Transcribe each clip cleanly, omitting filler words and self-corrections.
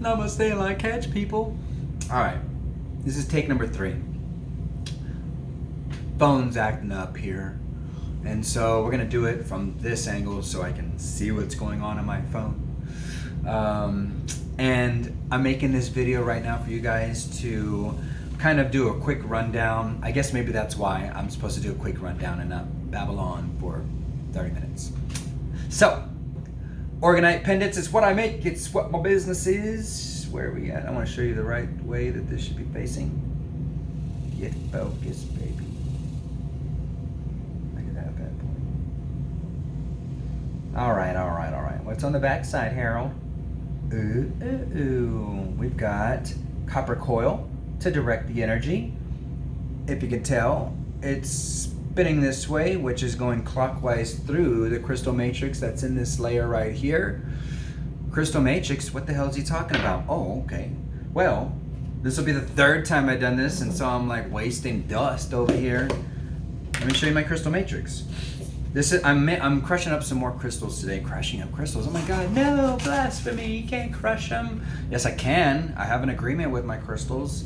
Namaste In Lak, catch people. All right, this is take number 3. Phone's acting up here. And so we're gonna do it from this angle so I can see what's going on my phone. And I'm making this video right now for you guys to kind of do a quick rundown. I guess maybe that's why I'm supposed to do a quick rundown and not babble on for 30 minutes. So, orgonite pendants is what I make. It's what my business is. Where are we at? I want to show you the right way that this should be facing. Get focused, baby. Look at that bad boy. All right. What's on the back side, Harold? We've got copper coil to direct the energy. If you can tell, it's spinning this way, which is going clockwise through the crystal matrix that's in this layer right here. Crystal matrix, what the hell is he talking about? Oh, okay. Well, this will be the 3rd time I've done this, and so I'm like wasting dust over here. Let me show you my crystal matrix. This is I'm crushing up some more crystals today. Crushing up crystals. Oh my God, no, blasphemy, you can't crush them. Yes, I can. I have an agreement with my crystals.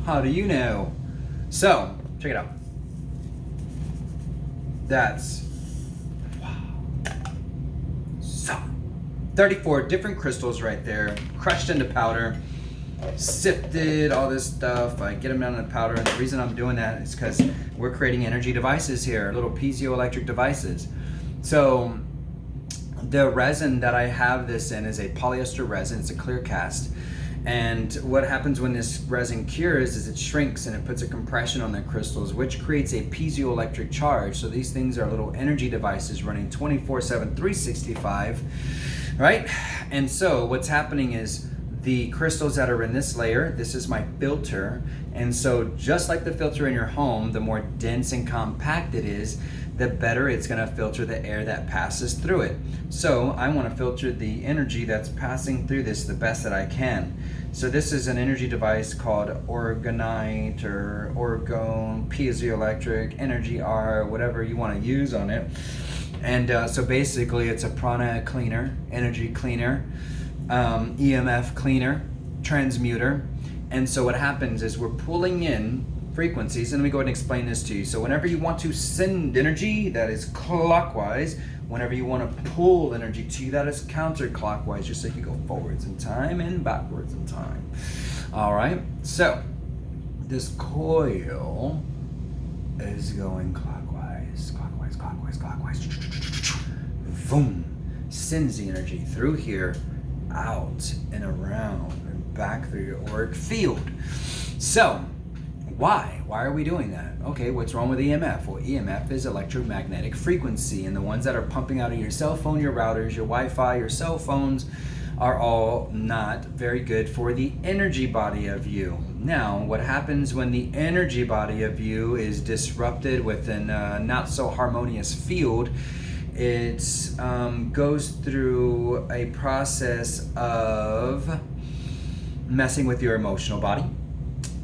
How do you know? So, check it out. That's, wow. So, 34 different crystals right there, crushed into powder, sifted, all this stuff. I get them down in powder, and the reason I'm doing that is because we're creating energy devices here, little piezoelectric devices. So, the resin that I have this in is a polyester resin. It's a clear cast. And what happens when this resin cures is it shrinks and it puts a compression on the crystals, which creates a piezoelectric charge. So these things are little energy devices running 24/7, 365, right? And so what's happening is the crystals that are in this layer, this is my filter. And so just like the filter in your home, the more dense and compact it is, the better it's gonna filter the air that passes through it. So I wanna filter the energy that's passing through this the best that I can. So this is an energy device called orgonite or orgone, piezoelectric, energy R, whatever you wanna use on it. And so basically it's a prana cleaner, energy cleaner, EMF cleaner, transmuter. And so what happens is we're pulling in frequencies, and let me go ahead and explain this to you. So whenever you want to send energy, that is clockwise. Whenever you want to pull energy to you, that is counterclockwise, just like you go forwards in time and backwards in time. All right, so this coil is going clockwise. Boom, sends the energy through here, out and around and back through your auric field. So why are we doing that? Okay, what's wrong with EMF? Well, EMF is electromagnetic frequency, and the ones that are pumping out of your cell phone, your routers, your Wi-Fi, your cell phones are all not very good for the energy body of you. Now, what happens when the energy body of you is disrupted with a not so harmonious field? It goes through a process of messing with your emotional body.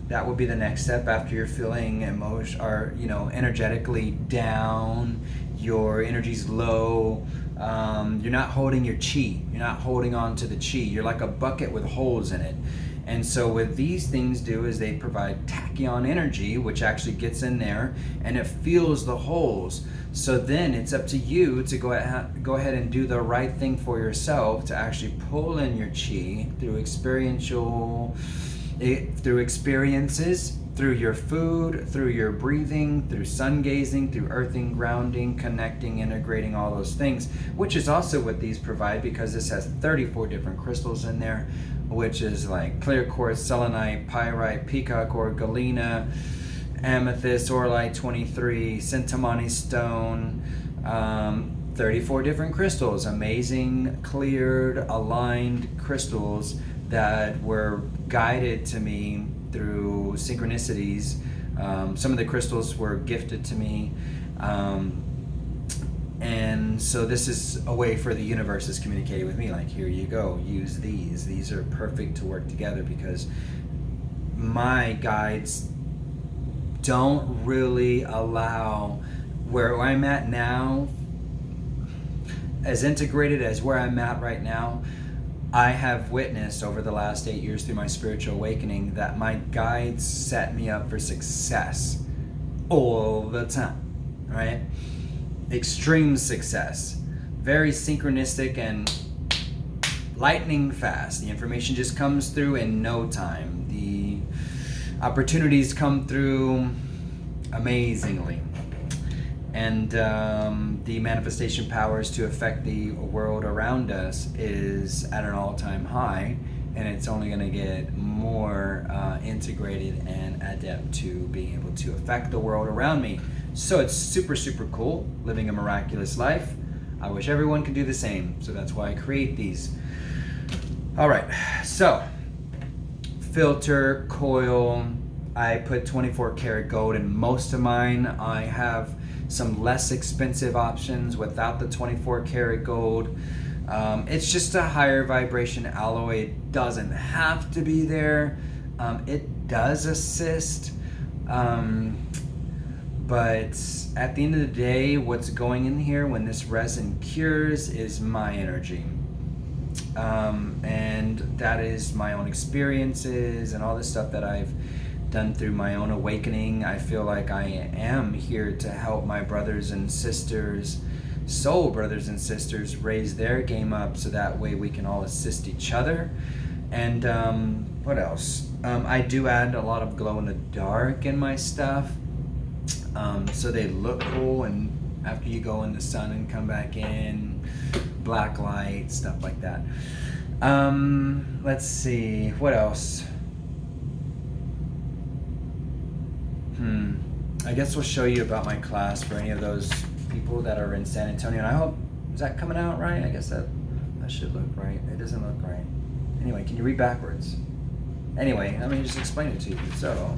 That will be the next step after you're feeling energetically down, your energy's low, you're not holding your chi, you're not holding on to the chi, you're like a bucket with holes in it. And so what these things do is they provide tachyon energy, which actually gets in there and it fills the holes. So then it's up to you to go ahead and do the right thing for yourself to actually pull in your chi through experiences, through your food, through your breathing, through sun gazing, through earthing, grounding, connecting, integrating, all those things, which is also what these provide, because this has 34 different crystals in there, which is like clear quartz, selenite, pyrite, peacock or galena, amethyst, orlite 23, centimani stone, 34 different crystals, amazing, cleared, aligned crystals that were guided to me through synchronicities. Some of the crystals were gifted to me. And so this is a way for the universe is communicating with me, like, here you go, use these. These are perfect to work together, because my guides don't really allow where I'm at now, as integrated as where I'm at right now. I have witnessed over the last 8 years through my spiritual awakening that my guides set me up for success all the time, right? Extreme success, very synchronistic and lightning fast. The information just comes through in no time. The opportunities come through amazingly. And the manifestation powers to affect the world around us is at an all-time high, and it's only going to get more integrated and adept to being able to affect the world around me. So it's super, super cool living a miraculous life. I wish everyone could do the same, so that's why I create these. All right, so filter, coil, I put 24 karat gold in most of mine. I have some less expensive options without the 24 karat gold. It's just a higher vibration alloy. It doesn't have to be there. It does assist. But at the end of the day, what's going in here when this resin cures is my energy. And that is my own experiences and all the stuff that I've done through my own awakening. I feel like I am here to help my brothers and sisters, soul brothers and sisters, raise their game up so that way we can all assist each other. And what else? I do add a lot of glow in the dark in my stuff, so they look cool, and after you go in the sun and come back in, black light, stuff like that. Let's see, what else? I guess we'll show you about my class for any of those people that are in San Antonio. And I hope, is that coming out right? I guess that should look right. It doesn't look right. Anyway, can you read backwards? Anyway, let me just explain it to you. So,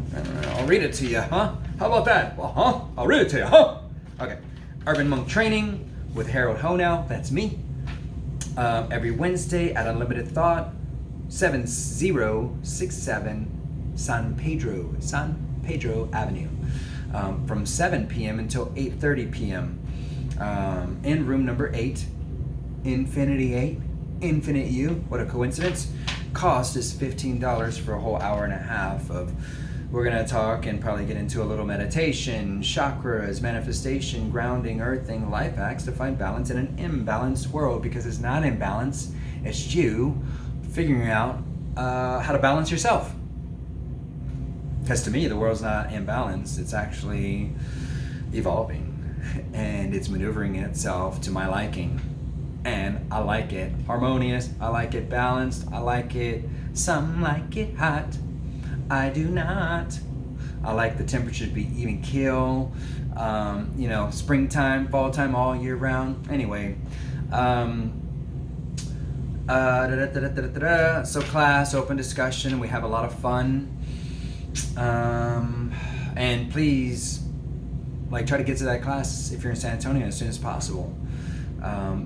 I'll read it to you, huh? How about that? Well, I'll read it to you, huh? Okay. Urban Monk Training with Harold Honow. That's me. Every Wednesday at Unlimited Thought, 7067 San Pedro Avenue, from 7 p.m. until 8:30 p.m. In room number 8, Infinity 8, Infinite You. What a coincidence. Cost is $15 for a whole hour and a half of, we're going to talk and probably get into a little meditation, chakras, manifestation, grounding, earthing, life hacks to find balance in an imbalanced world, because it's not imbalance, it's you figuring out how to balance yourself. Because to me, the world's not imbalanced, it's actually evolving, and it's maneuvering itself to my liking. And I like it harmonious, I like it balanced, I like it, some like it hot, I do not. I like the temperature to be even keel, springtime, fall time, all year round. Anyway, so class, open discussion, we have a lot of fun. And please, try to get to that class if you're in San Antonio as soon as possible.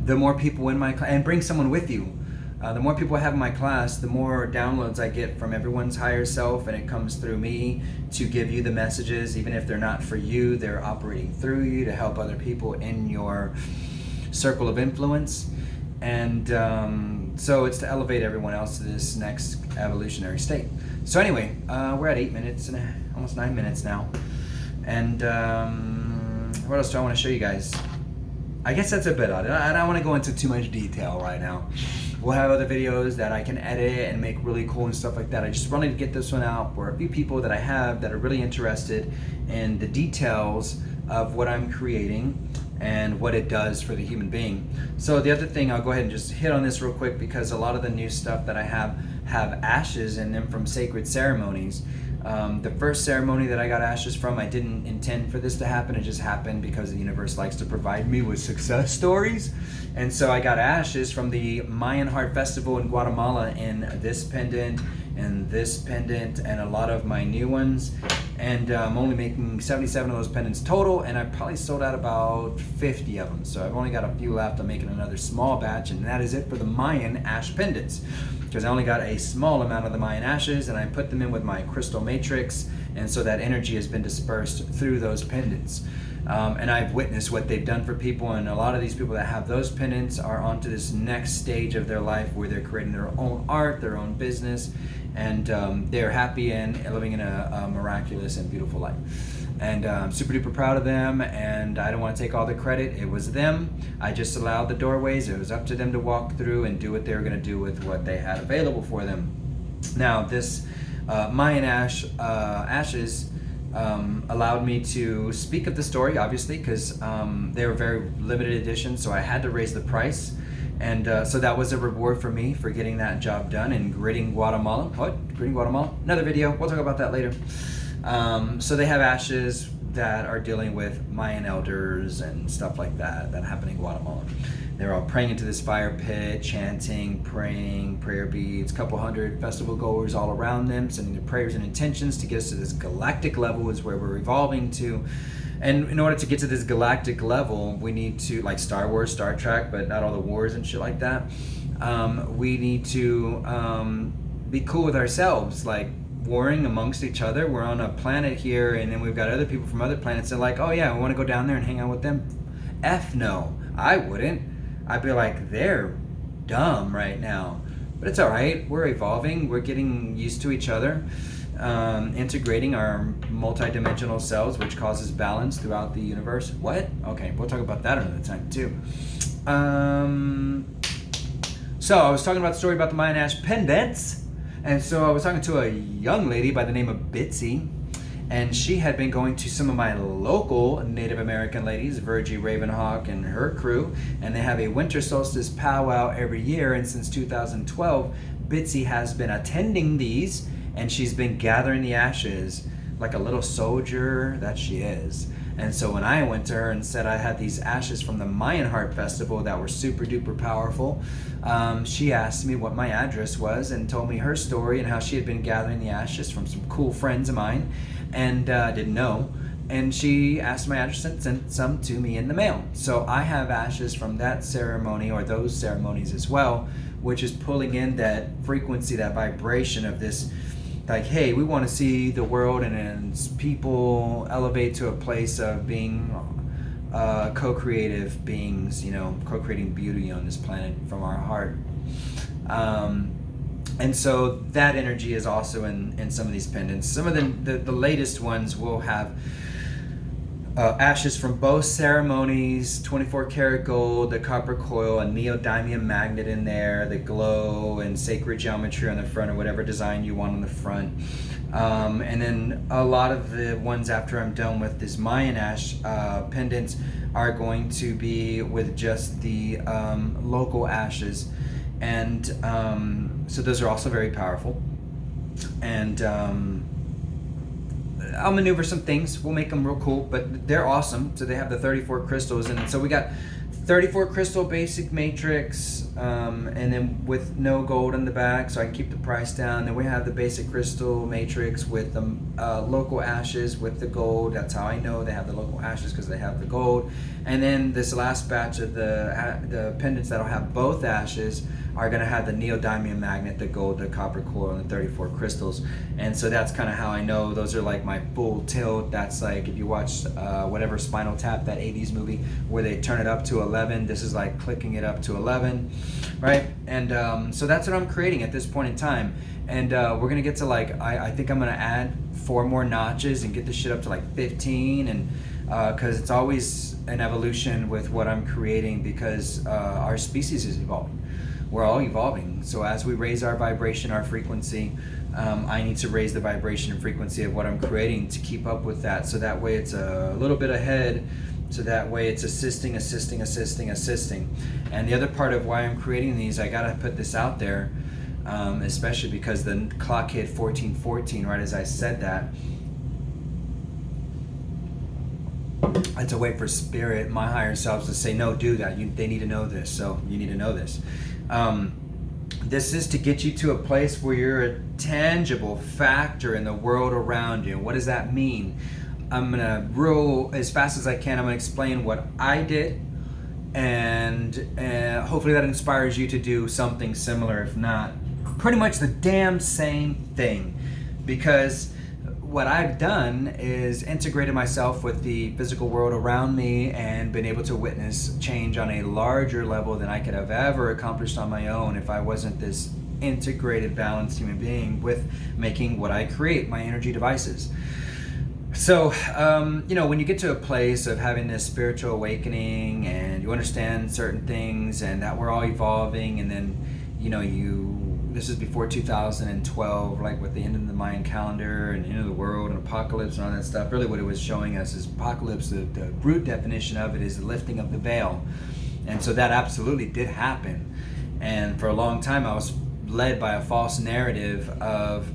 The more people in my class, and bring someone with you. The more people I have in my class, the more downloads I get from everyone's higher self, and it comes through me to give you the messages. Even if they're not for you, they're operating through you to help other people in your circle of influence. And so it's to elevate everyone else to this next evolutionary state. So anyway, we're at 8 minutes and almost 9 minutes now. And what else do I want to show you guys? I guess that's a bit odd. I don't want to go into too much detail right now. We'll have other videos that I can edit and make really cool and stuff like that. I just wanted to get this one out for a few people that I have that are really interested in the details of what I'm creating and what it does for the human being. So the other thing, I'll go ahead and just hit on this real quick, because a lot of the new stuff that I have ashes in them from sacred ceremonies. The first ceremony that I got ashes from, I didn't intend for this to happen. It just happened because the universe likes to provide me with success stories. And so I got ashes from the Mayan Heart Festival in Guatemala in this pendant and this pendant and a lot of my new ones. And I'm only making 77 of those pendants total, and I probably sold out about 50 of them. So I've only got a few left. I'm making another small batch, and that is it for the Mayan ash pendants. Because I only got a small amount of the Mayan ashes, and I put them in with my crystal matrix, and so that energy has been dispersed through those pendants. And I've witnessed what they've done for people, and a lot of these people that have those pendants are onto this next stage of their life where they're creating their own art, their own business, and they're happy and living in a miraculous and beautiful life. And I'm super duper proud of them, and I don't want to take all the credit. It was them. I just allowed the doorways. It was up to them to walk through and do what they were going to do with what they had available for them. Now, this Mayan ashes allowed me to speak of the story, obviously, because they were very limited edition, so I had to raise the price. And so that was a reward for me for getting that job done and gridding Guatemala. What? Gridding Guatemala? Another video. We'll talk about that later. So they have ashes that are dealing with Mayan elders and stuff like that happen in Guatemala. They're all praying into this fire pit, chanting, praying, prayer beads, couple hundred festival goers all around them, sending their prayers and intentions to get us to this galactic level is where we're evolving to. And in order to get to this galactic level, we need to, like Star Wars, Star Trek, but not all the wars and shit like that. We need to be cool with ourselves, like warring amongst each other. We're on a planet here, and then we've got other people from other planets that are like, oh yeah, we want to go down there and hang out with them. F no, I wouldn't. I'd be like, they're dumb right now. But it's all right. We're evolving. We're getting used to each other, integrating our multidimensional selves, which causes balance throughout the universe. What? Okay, we'll talk about that another time too. So I was talking about the story about the Mayan ash pendants. And so I was talking to a young lady by the name of Bitsy, and she had been going to some of my local Native American ladies, Virgie Ravenhawk and her crew, and they have a winter solstice powwow every year. And since 2012, Bitsy has been attending these, and she's been gathering the ashes like a little soldier that she is. And so when I went to her and said I had these ashes from the Mayan Heart Festival that were super duper powerful, she asked me what my address was and told me her story and how she had been gathering the ashes from some cool friends of mine and didn't know. And she asked my address and sent some to me in the mail. So I have ashes from that ceremony or those ceremonies as well, which is pulling in that frequency, that vibration of this, like, hey, we want to see the world and people elevate to a place of being co-creative beings, you know, co-creating beauty on this planet from our heart. And so that energy is also in some of these pendants. Some of the latest ones will have ashes from both ceremonies, 24 karat gold, the copper coil, a neodymium magnet in there, the glow and sacred geometry on the front or whatever design you want on the front. And then a lot of the ones after I'm done with this Mayan ash pendants are going to be with just the local ashes. And so those are also very powerful. And I'll maneuver some things. We'll make them real cool, but they're awesome. So they have the 34 crystals, and so we got 34 crystal basic matrix, and then with no gold in the back, so I can keep the price down. Then we have the basic crystal matrix with the local ashes with the gold. That's how I know they have the local ashes, because they have the gold. And then this last batch of the pendants that'll have both ashes are going to have the neodymium magnet, the gold, the copper coil, and the 34 crystals. And so that's kind of how I know those are like my full tilt. That's like if you watch whatever Spinal Tap, that 80s movie where they turn it up to 11, this is like clicking it up to 11, right? And so that's what I'm creating at this point in time. And we're going to get to like, I think I'm going to add 4 more notches and get this shit up to like 15, and because it's always an evolution with what I'm creating, because our species is evolving. We're all evolving. So as we raise our vibration, our frequency, I need to raise the vibration and frequency of what I'm creating to keep up with that. So that way it's a little bit ahead. So that way it's assisting. And the other part of why I'm creating these, I gotta put this out there, especially because the clock hit 1414 right as I said that. I had to wait for spirit, my higher selves, to say, no, do that. They need to know this. So you need to know this. This is to get you to a place where you're a tangible factor in the world around you. What does that mean? I'm gonna roll as fast as I can. I'm gonna explain what I did, and hopefully that inspires you to do something similar. If not, pretty much the damn same thing, because what I've done is integrated myself with the physical world around me and been able to witness change on a larger level than I could have ever accomplished on my own if I wasn't this integrated, balanced human being with making what I create, my energy devices. So, when you get to a place of having this spiritual awakening and you understand certain things and that we're all evolving, and then, this is before 2012, like with the end of the Mayan calendar and the end of the world and apocalypse and all that stuff. Really what it was showing us is apocalypse, the root definition of it is the lifting of the veil. And so that absolutely did happen. And for a long time I was led by a false narrative of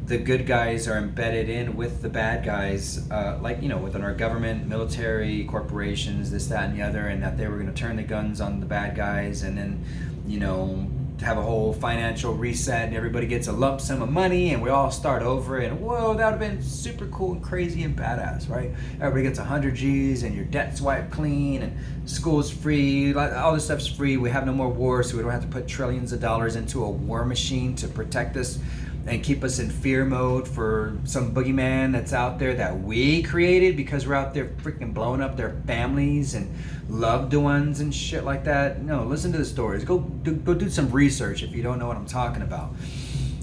the good guys are embedded in with the bad guys, within our government, military, corporations, this, that, and the other, and that they were going to turn the guns on the bad guys and then, have a whole financial reset and everybody gets a lump sum of money and we all start over, and whoa, that would have been super cool and crazy and badass, right? Everybody gets 100 G's and your debt's wiped clean and school's free, all this stuff's free. We have no more wars, so we don't have to put trillions of dollars into a war machine to protect us and keep us in fear mode for some boogeyman that's out there that we created because we're out there freaking blowing up their families and loved ones and shit like that. No, listen to the stories. Go do some research if you don't know what I'm talking about.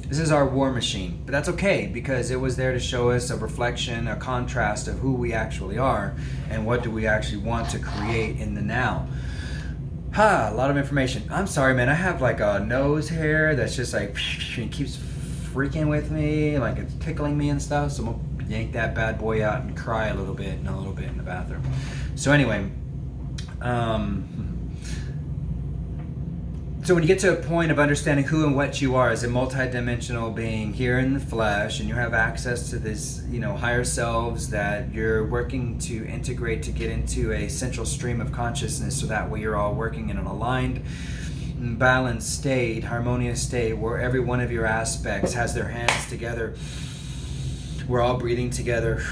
This is our war machine, but that's okay because it was there to show us a reflection, a contrast of who we actually are and what do we actually want to create in the now. A lot of information. I'm sorry, man. I have like a nose hair that's just like it keeps freaking with me, like it's tickling me and stuff, so I'm gonna yank that bad boy out and cry a little bit in the bathroom. So anyway, so when you get to a point of understanding who and what you are as a multidimensional being here in the flesh, and you have access to this, higher selves that you're working to integrate to get into a central stream of consciousness, so that way you're all working in an aligned, balanced state, harmonious state, where every one of your aspects has their hands together. We're all breathing together.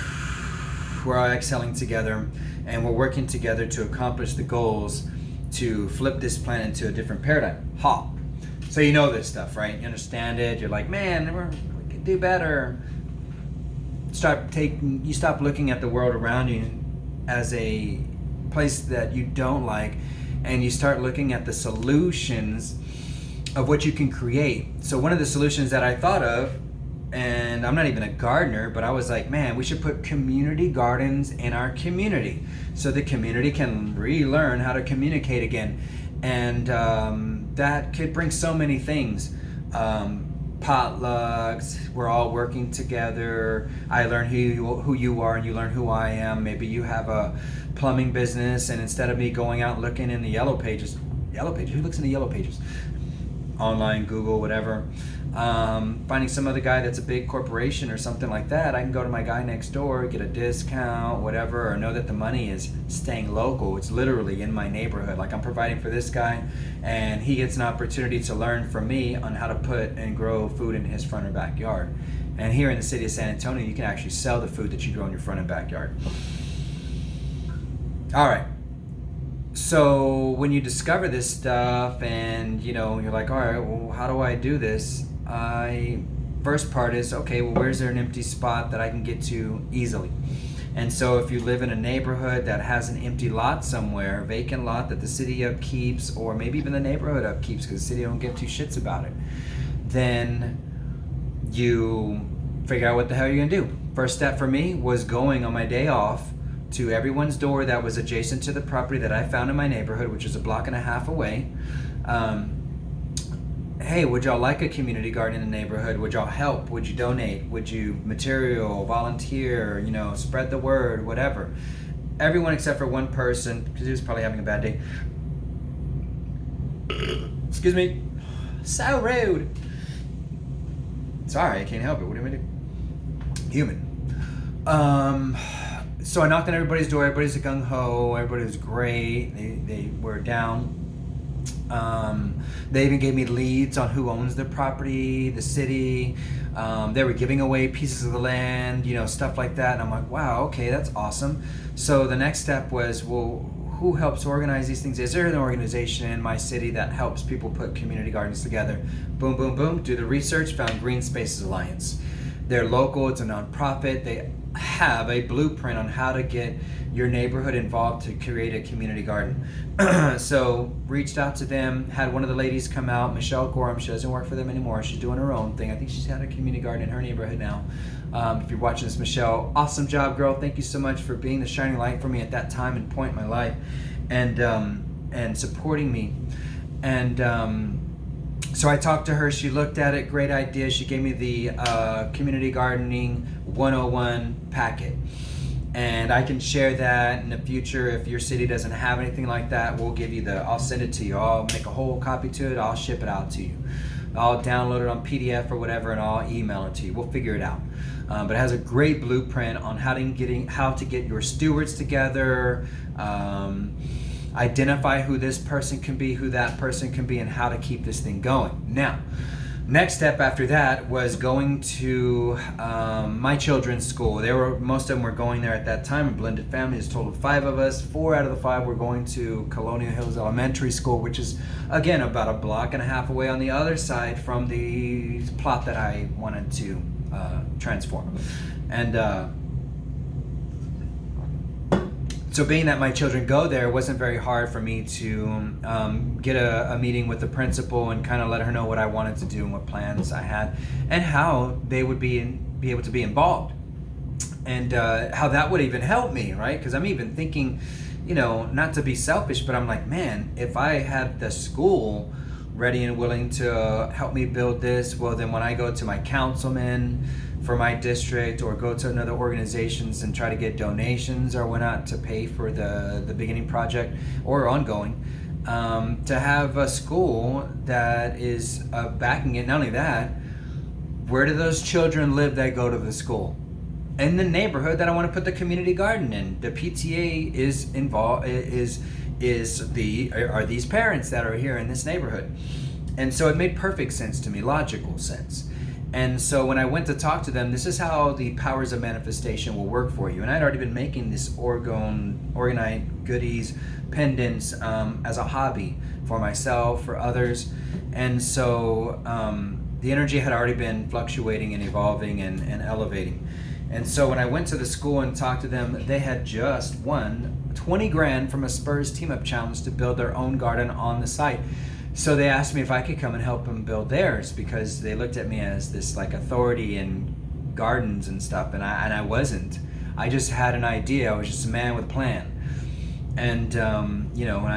We're all exhaling together, and we're working together to accomplish the goals to flip this planet into a different paradigm. So you know this stuff, right? You understand it. You're like, man, we can do better. You stop looking at the world around you as a place that you don't like, and you start looking at the solutions of what you can create. So one of the solutions that I thought of, and I'm not even a gardener, but I was like, man, we should put community gardens in our community so the community can relearn how to communicate again. And that could bring so many things. Potlucks, we're all working together. I learn who you are and you learn who I am. Maybe you have a plumbing business, and instead of me going out looking in the yellow pages, who looks in the yellow pages? Online, Google, whatever. Finding some other guy that's a big corporation or something like that, I can go to my guy next door, get a discount, whatever, or know that the money is staying local. It's literally in my neighborhood. Like I'm providing for this guy, and he gets an opportunity to learn from me on how to put and grow food in his front or backyard. And here in the city of San Antonio, you can actually sell the food that you grow in your front and backyard. All right. So when you discover this stuff and, you're like, all right, well, how do I do this? First part is, okay, well, where's there an empty spot that I can get to easily? And so if you live in a neighborhood that has an empty lot somewhere, a vacant lot that the city upkeeps, or maybe even the neighborhood upkeeps because the city don't give two shits about it, then you figure out what the hell you're gonna do. First step for me was going on my day off to everyone's door that was adjacent to the property that I found in my neighborhood, which is a block and a half away. Hey, would y'all like a community garden in the neighborhood? Would y'all help? Would you donate? Would you volunteer, spread the word, whatever. Everyone except for one person, because he was probably having a bad day. Excuse me. So rude. Sorry, I can't help it. What do you want me to do? Human. So I knocked on everybody's door. Everybody's a gung-ho. Everybody was great. They were down. They even gave me leads on who owns the property, the city. They were giving away pieces of the land, stuff like that. And I'm like, wow, okay, that's awesome. So the next step was, well, who helps organize these things? Is there an organization in my city that helps people put community gardens together? Boom, boom, boom. Do the research, found Green Spaces Alliance. They're local, it's a nonprofit. They have a blueprint on how to get your neighborhood involved to create a community garden. So reached out to them, had one of the ladies come out, Michelle Gorham. She doesn't work for them anymore. She's doing her own thing. I think she's got a community garden in her neighborhood now. If you're watching this, Michelle, awesome job, girl. Thank you so much for being the shining light for me at that time and point in my life, and supporting me. And so I talked to her. She looked at it. Great idea. She gave me the Community Gardening 101 packet. And I can share that in the future. If your city doesn't have anything like that, we'll give you I'll send it to you. I'll make a whole copy to it. I'll ship it out to you. I'll download it on PDF or whatever, and I'll email it to you. We'll figure it out. But it has a great blueprint on how to get your stewards together, identify who this person can be, who that person can be, and how to keep this thing going. Now, next step after that was going to my children's school. Most of them were going there at that time. A blended family. There's a total of 5 of us. 4 out of the 5 were going to Colonial Hills Elementary School, which is again about a block and a half away on the other side from the plot that I wanted to transform. And so being that my children go there, it wasn't very hard for me to get a meeting with the principal and kind of let her know what I wanted to do and what plans I had and how they would be able to be involved, and how that would even help me, right? Because I'm even thinking, not to be selfish, but I'm like, man, if I had the school ready and willing to help me build this, well, then when I go to my councilman for my district or go to another organizations and try to get donations or whatnot to pay for the beginning project or ongoing, to have a school that is backing it. Not only that, where do those children live that go to the school? In the neighborhood that I want to put the community garden in. The PTA is involved, are these parents that are here in this neighborhood. And so it made perfect sense to me, logical sense. And so when I went to talk to them, this is how the powers of manifestation will work for you. And I'd already been making this orgonite goodies, pendants, as a hobby for myself, for others. And so the energy had already been fluctuating and evolving and elevating. And so when I went to the school and talked to them, they had just won 20 grand from a Spurs team-up challenge to build their own garden on the site. So they asked me if I could come and help them build theirs, because they looked at me as this like authority in gardens and stuff, and I wasn't. I just had an idea. I was just a man with a plan. And when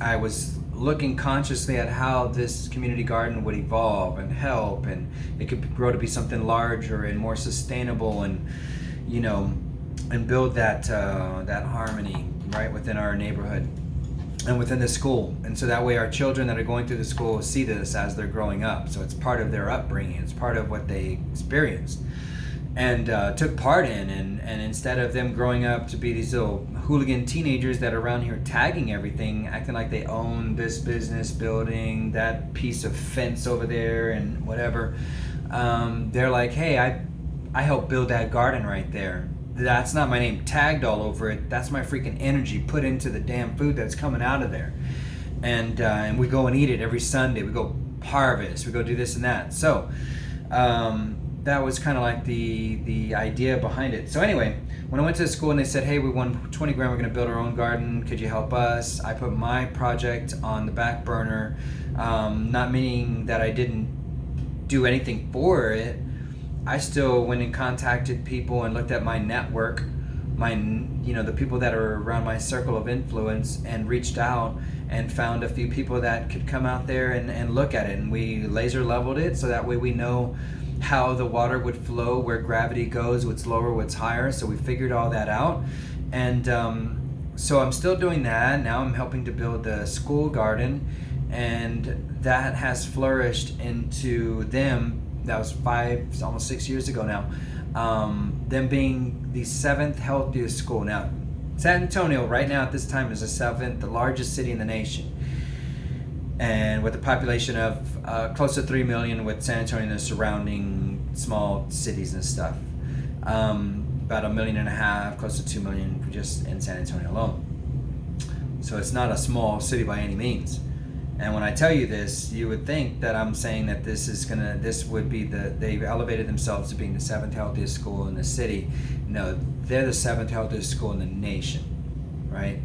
I was looking consciously at how this community garden would evolve and help, and it could grow to be something larger and more sustainable, and and build that harmony right within our neighborhood and within the school. And so that way our children that are going through the school see this as they're growing up. So it's part of their upbringing. It's part of what they experienced and took part in. And instead of them growing up to be these little hooligan teenagers that are around here tagging everything, acting like they own this business building, that piece of fence over there and whatever, they're like, hey, I helped build that garden right there. That's not my name tagged all over it. That's my freaking energy put into the damn food that's coming out of there. And we go and eat it every Sunday. We go harvest. We go do this and that. So that was kind of like the idea behind it. So anyway, when I went to the school and they said, hey, we won 20 grand. We're going to build our own garden. Could you help us? I put my project on the back burner, not meaning that I didn't do anything for it. I still went and contacted people and looked at my network, the people that are around my circle of influence, and reached out and found a few people that could come out there and look at it. And we laser leveled it so that way we know how the water would flow, where gravity goes, what's lower, what's higher. So we figured all that out. And so I'm still doing that. Now I'm helping to build the school garden, and that has flourished into them. That was 5, almost 6 years ago now. Them being the 7th healthiest school. Now, San Antonio right now at this time is the 7th, the largest city in the nation. And with a population of close to 3 million, with San Antonio and the surrounding small cities and stuff. About 1.5 million, close to 2 million just in San Antonio alone. So it's not a small city by any means. And when I tell you this, you would think that I'm saying that this would be they've elevated themselves to being the 7th healthiest school in the city. No, they're the 7th healthiest school in the nation, right?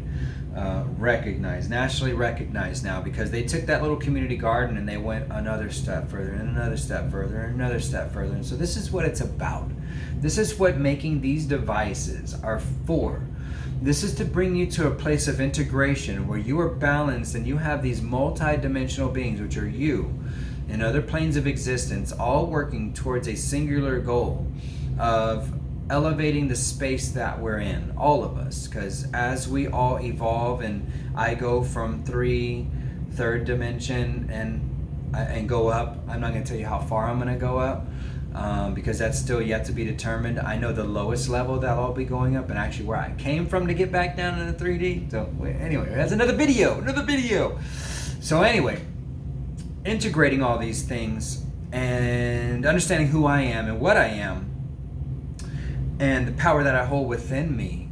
Nationally recognized now, because they took that little community garden and they went another step further and another step further and another step further. And so this is what it's about. This is what making these devices are for. This is to bring you to a place of integration where you are balanced and you have these multi-dimensional beings, which are you, in other planes of existence, all working towards a singular goal of elevating the space that we're in, all of us. Because as we all evolve, and I go from third dimension and go up, I'm not going to tell you how far I'm going to go up, because that's still yet to be determined. I know the lowest level that I'll be going up, and actually where I came from to get back down into 3D. So anyway, that's another video. So anyway, integrating all these things and understanding who I am and what I am and the power that I hold within me.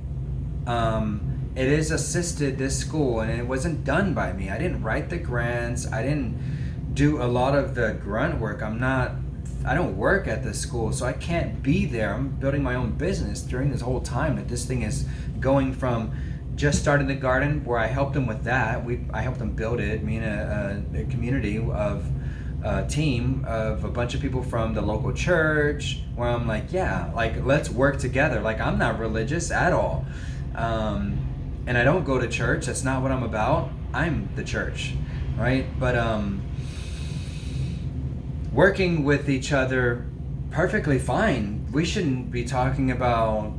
It is assisted this school, and it wasn't done by me. I didn't write the grants. I didn't do a lot of the grunt work. I don't work at this school, so I can't be there. I'm building my own business during this whole time that this thing is going from just starting the garden, where I helped them with that. I helped them build it, me and a community of a team of a bunch of people from the local church, where I'm like, yeah, like, let's work together. Like, I'm not religious at all. And I don't go to church. That's not what I'm about. I'm the church, right? But working with each other, perfectly fine. We shouldn't be talking about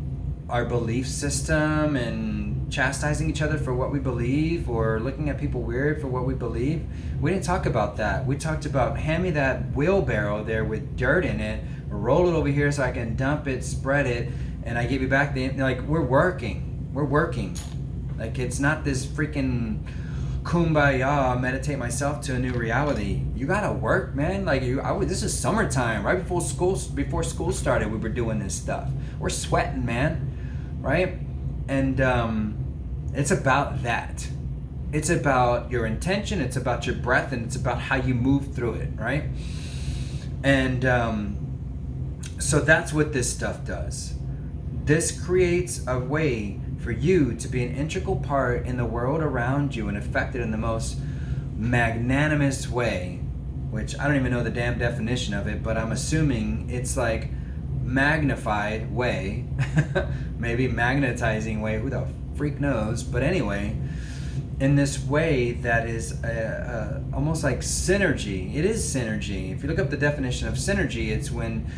our belief system and chastising each other for what we believe, or looking at people weird for what we believe. We didn't talk about that. We talked about, hand me that wheelbarrow there with dirt in it, roll it over here so I can dump it, spread it, and I give you back like, we're working. Like, it's not this freaking kumbaya, meditate myself to a new reality. You gotta work, man. Like, this is summertime, right before school started. We were doing this stuff. We're sweating, man, right? And it's about that. It's about your intention. It's about your breath, and it's about how you move through it, right? And so that's what this stuff does. This creates a way for you to be an integral part in the world around you and affect it in the most magnanimous way, which I don't even know the damn definition of it, but I'm assuming it's like magnified way, maybe magnetizing way, who the freak knows, but anyway, in this way that is almost like synergy. It is synergy. If you look up the definition of synergy, it's when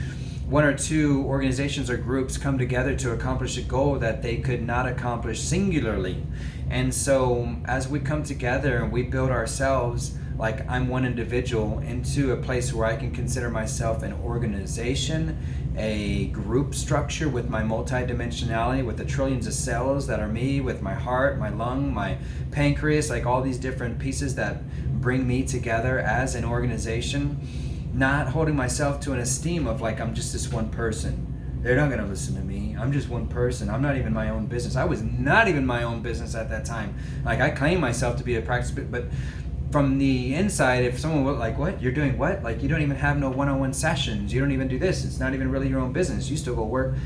one or two organizations or groups come together to accomplish a goal that they could not accomplish singularly. And so as we come together and we build ourselves, like, I'm one individual, into a place where I can consider myself an organization, a group structure with my multidimensionality, with the trillions of cells that are me, with my heart, my lung, my pancreas, like all these different pieces that bring me together as an organization. Not holding myself to an esteem of, like, I'm just this one person. They're not going to listen to me. I'm just one person. I'm not even my own business. I was not even my own business at that time. Like, I claim myself to be a practice, but from the inside, if someone would, like, what? You're doing what? Like, you don't even have no one-on-one sessions. You don't even do this. It's not even really your own business. You still go work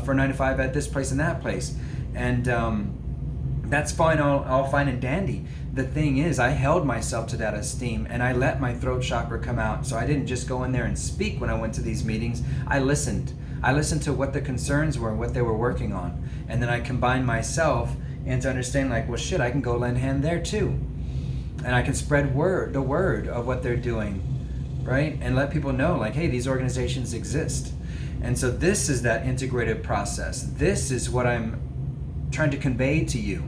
for 9 to 5 at this place and that place. And that's fine, all fine and dandy. The thing is, I held myself to that esteem, and I let my throat chakra come out. So I didn't just go in there and speak when I went to these meetings. I listened. I listened to what the concerns were, what they were working on. And then I combined myself into understanding, like, well, shit, I can go lend a hand there too. And I can spread the word of what they're doing, right? And let people know, like, hey, these organizations exist. And so this is that integrated process. This is what I'm trying to convey to you,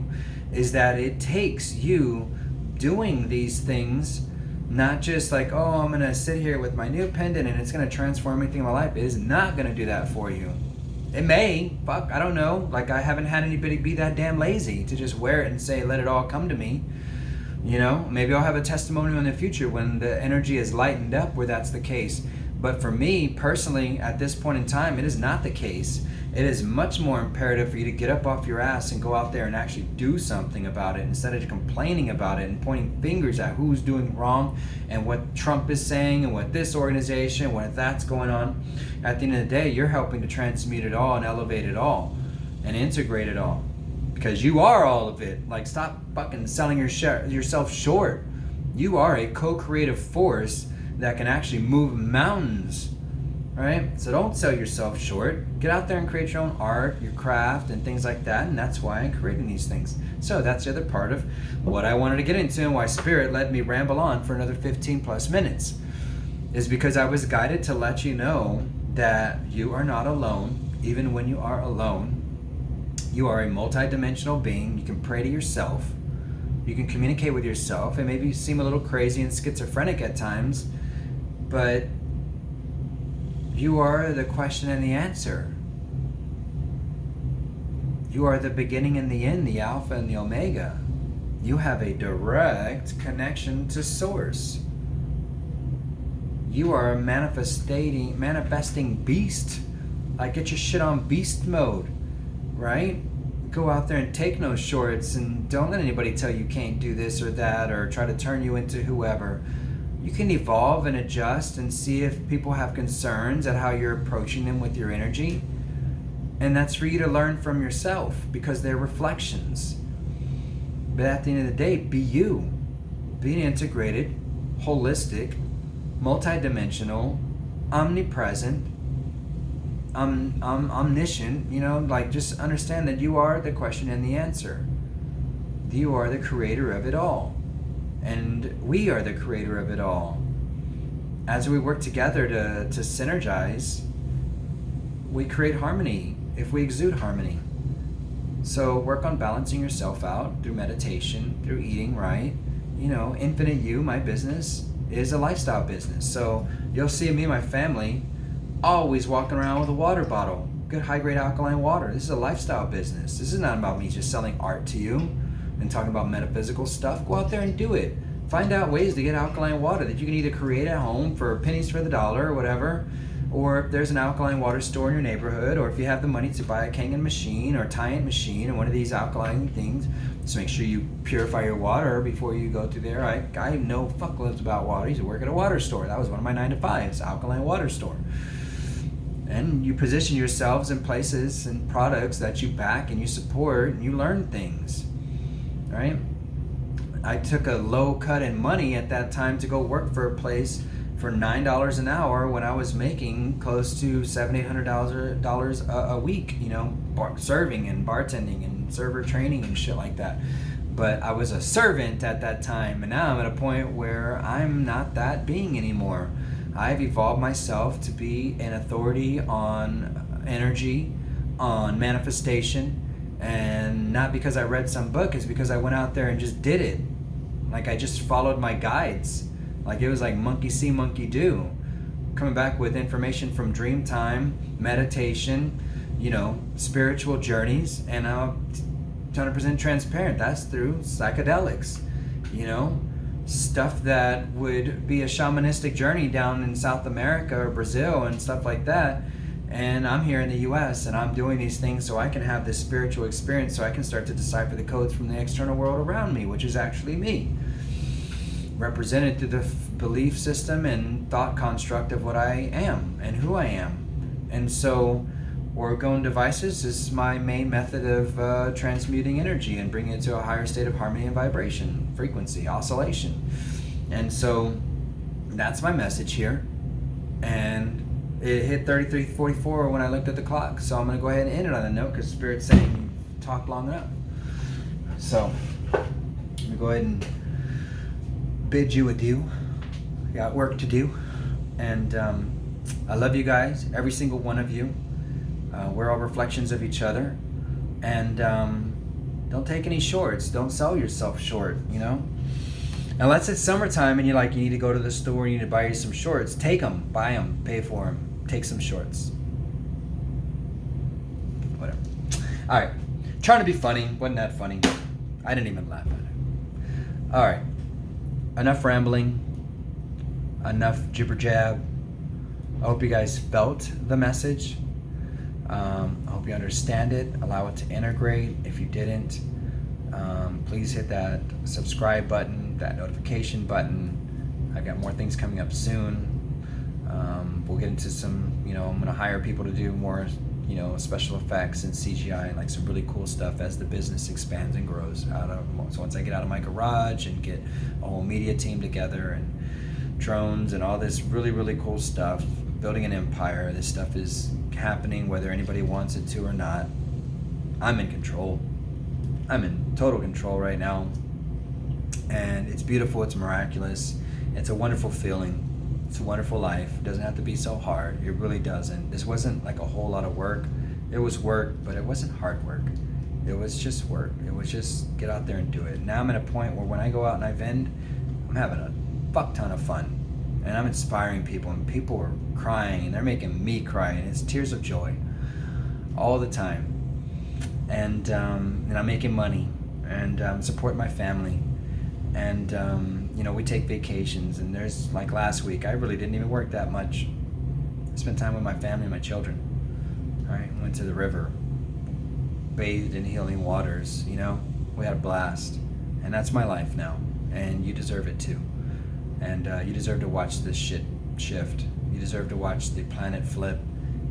is that it takes you doing these things, not just like, oh, I'm gonna sit here with my new pendant and it's gonna transform everything in my life. It is not gonna do that for you. It may, I don't know. Like, I haven't had anybody be that damn lazy to just wear it and say, let it all come to me. You know, maybe I'll have a testimonial in the future when the energy is lightened up where that's the case. But for me personally, at this point in time, it is not the case. It is much more imperative for you to get up off your ass and go out there and actually do something about it, instead of complaining about it and pointing fingers at who's doing wrong and what Trump is saying and what this organization, what that's going on. At the end of the day, you're helping to transmute it all and elevate it all and integrate it all, because you are all of it. Like, stop fucking selling yourself short. You are a co-creative force that can actually move mountains, right? So don't sell yourself short. Get out there and create your own art, your craft, and things like that. And that's why I'm creating these things. So that's the other part of what I wanted to get into, and why Spirit let me ramble on for another 15 plus minutes, is because I was guided to let you know that you are not alone. Even when you are alone, you are a multidimensional being. You can pray to yourself. You can communicate with yourself. And maybe you seem a little crazy and schizophrenic at times, but you are the question and the answer. You are the beginning and the end, the Alpha and the Omega. You have a direct connection to Source. You are a manifesting beast. Like, get your shit on beast mode, right? Go out there and take no shorts, and don't let anybody tell you can't do this or that or try to turn you into whoever. You can evolve and adjust and see if people have concerns at how you're approaching them with your energy. And that's for you to learn from yourself, because they're reflections. But at the end of the day, be you. Be an integrated, holistic, multidimensional, omnipresent, omniscient, like, just understand that you are the question and the answer. You are the creator of it all. And we are the creator of it all. As we work together to synergize, we create harmony if we exude harmony. So work on balancing yourself out through meditation, through eating right. Infinite You, my business, is a lifestyle business. So you'll see me and my family always walking around with a water bottle, good high-grade alkaline water. This is a lifestyle business. This is not about me just selling art to you and talking about metaphysical stuff. Go out there and do it. Find out ways to get alkaline water that you can either create at home for pennies for the dollar or whatever, or if there's an alkaline water store in your neighborhood, or if you have the money to buy a Kangen machine or Tyant machine or one of these alkaline things, just make sure you purify your water before you go through there. I know fuckloads about water. I used to work at a water store. That was one of my 9-to-5s, alkaline water store. And you position yourselves in places and products that you back and you support, and you learn things, right? I took a low cut in money at that time to go work for a place for $9 an hour when I was making close to $700-800 a week, serving and bartending and server training and shit like that. But I was a servant at that time, and now I'm at a point where I'm not that being anymore. I've evolved myself to be an authority on energy, on manifestation, and not because I read some book, it's because I went out there and just did it. Like, I just followed my guides. Like, it was like monkey see, monkey do. Coming back with information from dream time, meditation, spiritual journeys, and I'm 100% transparent. That's through psychedelics, stuff that would be a shamanistic journey down in South America or Brazil and stuff like that. And I'm here in the US, and I'm doing these things so I can have this spiritual experience, so I can start to decipher the codes from the external world around me, which is actually me, represented through the belief system and thought construct of what I am and who I am. And so orgone devices is my main method of transmuting energy and bringing it to a higher state of harmony and vibration, frequency, oscillation. And so that's my message here. And it hit 33:44 when I looked at the clock. So I'm going to go ahead and end it on a note, because Spirit's saying you talked long enough. So I'm going to go ahead and bid you adieu. Got work to do. And I love you guys, every single one of you. We're all reflections of each other. And don't take any shorts. Don't sell yourself short, Unless it's summertime and you need to go to the store, you need to buy you some shorts. Take them, buy them, pay for them. Take some shorts. Whatever. All right. Trying to be funny. Wasn't that funny? I didn't even laugh at it. All right. Enough rambling. Enough jibber jab. I hope you guys felt the message. I hope you understand it, allow it to integrate. If you didn't, please hit that subscribe button, that notification button. I've got more things coming up soon. We'll get into some, I'm gonna hire people to do more, special effects and CGI and like some really cool stuff as the business expands and grows. So once I get out of my garage and get a whole media team together and drones and all this really, really cool stuff, building an empire, this stuff is happening whether anybody wants it to or not. I'm in control. I'm in total control right now. And it's beautiful, it's miraculous, it's a wonderful feeling. It's a wonderful life. It doesn't have to be so hard. It really doesn't. This wasn't like a whole lot of work. It was work, but it wasn't hard work. It was just work. It was just get out there and do it. Now I'm at a point where when I go out and I vend, I'm having a fuck ton of fun. And I'm inspiring people, and people are crying, and they're making me cry, and it's tears of joy all the time. And I'm making money, and support my family. And we take vacations, and there's like last week I really didn't even work that much. I spent time with my family and my children. All right, went to the river, bathed in healing waters. We had a blast, and that's my life now. And you deserve it too. And you deserve to watch this shit shift. You deserve to watch the planet flip,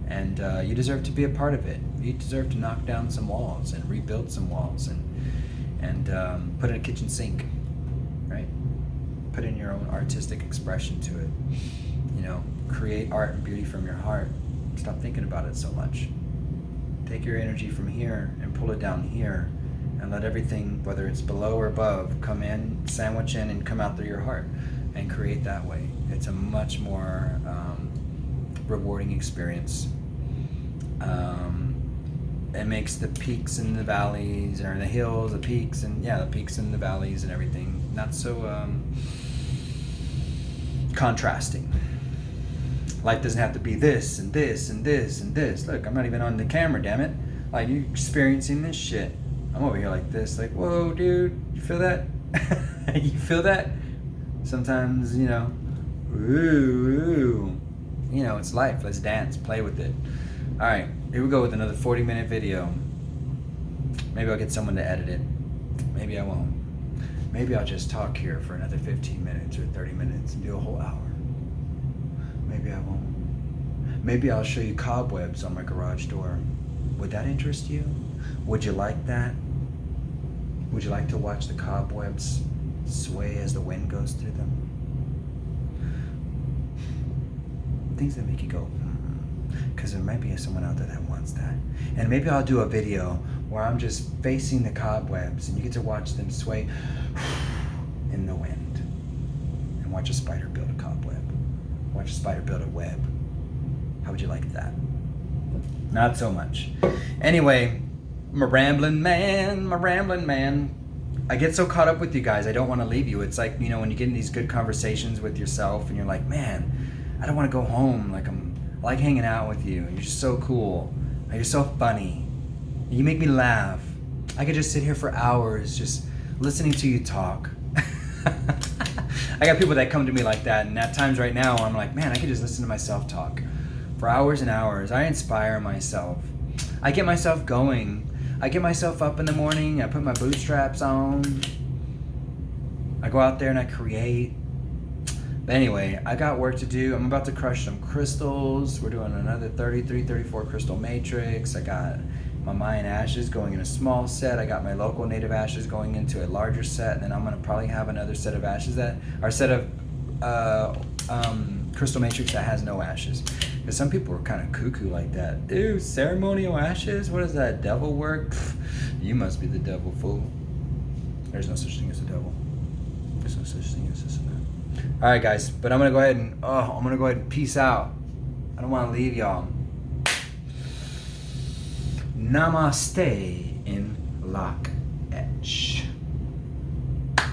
and you deserve to be a part of it. You deserve to knock down some walls and rebuild some walls, and put in a kitchen sink. Right? Put in your own artistic expression to it. Create art and beauty from your heart. Stop thinking about it so much. Take your energy from here and pull it down here, and let everything, whether it's below or above, come in, sandwich in, and come out through your heart, and create that way. It's a much more rewarding experience. It makes the peaks and the valleys, or the hills, the peaks, and the peaks and the valleys and everything not so contrasting. Life doesn't have to be this and this and this and this. Look, I'm not even on the camera, damn it. Like, you're experiencing this shit. I'm over here like this, like, whoa, dude, you feel that? You feel that? Sometimes, ooh. It's life. Let's dance, play with it. All right, here we go with another 40-minute video. Maybe I'll get someone to edit it. Maybe I won't. Maybe I'll just talk here for another 15 minutes or 30 minutes and do a whole hour. Maybe I won't. Maybe I'll show you cobwebs on my garage door. Would that interest you? Would you like that? Would you like to watch the cobwebs sway as the wind goes through them? Things that make you go, because there might be someone out there that wants that. And maybe I'll do a video where I'm just facing the cobwebs and you get to watch them sway in the wind. And watch a spider build a cobweb. Watch a spider build a web. How would you like that? Not so much. Anyway, I'm a rambling man. I get so caught up with you guys, I don't want to leave you. It's like, when you get in these good conversations with yourself and you're like, man, I don't want to go home. I like hanging out with you. You're just so cool. You're so funny. You make me laugh. I could just sit here for hours just listening to you talk. I got people that come to me like that, and at times right now I'm like, man, I could just listen to myself talk for hours and hours. I inspire myself. I get myself going. I get myself up in the morning. I put my bootstraps on. I go out there and I create. But anyway, I got work to do. I'm about to crush some crystals. We're doing another 33, 34 crystal matrix. I got my Mayan ashes going in a small set. I got my local native ashes going into a larger set. And then I'm going to probably have another set of ashes set of crystal matrix that has no ashes. Because some people are kind of cuckoo like that. Dude, ceremonial ashes? What is that, devil work? Pfft, you must be the devil, fool. There's no such thing as a devil. There's no such thing as this and that. All right, guys, but I'm gonna go ahead and peace out. I don't want to leave y'all. Namaste in Lak.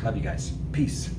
Love you guys. Peace.